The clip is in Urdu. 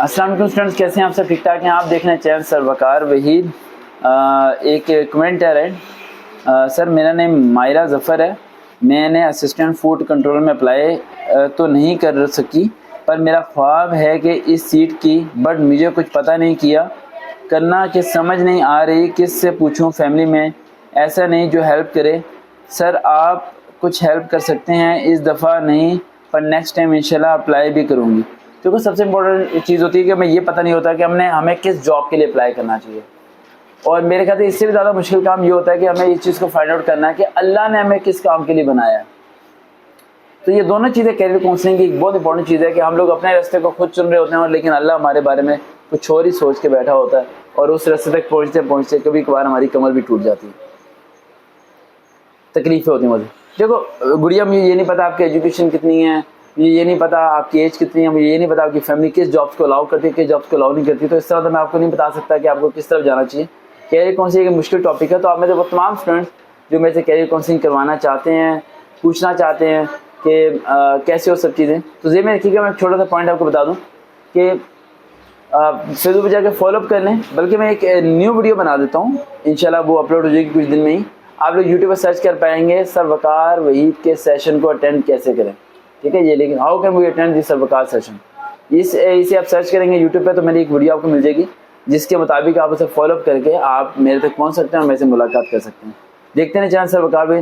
السلام علیکم اسٹوڈنٹس، کیسے ہیں آپ سب؟ ٹھیک ٹھاک ہیں؟ آپ دیکھ رہے ہیں چینل سر وقار وحید۔ ایک کمنٹر ہے، سر میرا نیم مائرہ ظفر ہے، میں نے اسسٹنٹ فوڈ کنٹرول میں اپلائی تو نہیں کر سکی، پر میرا خواب ہے کہ اس سیٹ کی، بٹ مجھے کچھ پتہ نہیں کیا کرنا کہ سمجھ نہیں آ رہی کس سے پوچھوں، فیملی میں ایسا نہیں جو ہیلپ کرے۔ سر آپ کچھ ہیلپ کر سکتے ہیں؟ اس دفعہ نہیں پر نیکسٹ ٹائم انشاءاللہ اپلائی بھی کروں گی۔ کیونکہ سب سے امپورٹنٹ چیز ہوتی ہے کہ ہمیں یہ پتہ نہیں ہوتا کہ ہمیں کس جاب کے لیے اپلائی کرنا چاہیے، اور میرے خیال سے اس سے بھی زیادہ مشکل کام یہ ہوتا ہے کہ ہمیں اس چیز کو فائنڈ آؤٹ کرنا ہے کہ اللہ نے ہمیں کس کام کے لیے بنایا ہے۔ تو یہ دونوں چیزیں کیریئر کاؤنسلنگ کی ایک بہت امپورٹنٹ چیز ہے کہ ہم لوگ اپنے راستے کو خود چن رہے ہوتے ہیں، اور لیکن اللہ ہمارے بارے میں کچھ اور ہی سوچ کے بیٹھا ہوتا ہے، اور اس راستے تک پہنچتے پہنچتے کبھی کبھار ہماری کمر بھی ٹوٹ جاتی ہے، تکلیفیں ہوتی ہیں مجھے۔ دیکھو گڑیا، مجھے یہ نہیں پتا آپ کی ایجوکیشن کتنی ہے، مجھے یہ نہیں پتا آپ کی ایج کتنی ہے، مجھے یہ نہیں پتا آپ کی فیملی کس جابس کو الاؤ کرتی ہے، کس جابس کو الاؤ نہیں کرتی، تو اس طرح تو میں آپ کو نہیں بتا سکتا کہ آپ کو کس طرف جانا چاہیے۔ کیریئر کاؤنسلنگ ایک مشکل ٹاپک ہے، تو آپ میں سے وہ تمام اسٹوڈنٹس جو میرے سے کیریئر کاؤنسلنگ کروانا چاہتے ہیں، پوچھنا چاہتے ہیں کہ کیسے ہو سب چیزیں، تو ذہن میں رکھیے گا میں ایک چھوٹا سا پوائنٹ آپ کو بتا دوں کہ فیس بک پہ جا کے فالو اپ کر لیں، بلکہ میں ایک نیو ویڈیو بنا دیتا ہوں، انشاءاللہ وہ اپلوڈ ہو جائے گی کچھ دن میں ہی۔ آپ لوگ یوٹیوب پہ سرچ کر پائیں گے سر وقار وحید کے سیشن کو اٹینڈ کیسے کریں، ٹھیک ہے؟ یہ لیکن how can we attend the sir Waqar session, اسے آپ سرچ کریں گے یوٹیوب پہ تو میری ایک ویڈیو آپ کو مل جائے گی، جس کے مطابق آپ اسے فالو اپ کر کے آپ میرے تک پہنچ سکتے ہیں اور میرے سے ملاقات کر سکتے ہیں۔ دیکھتے ہیں چینل سر وقار بھی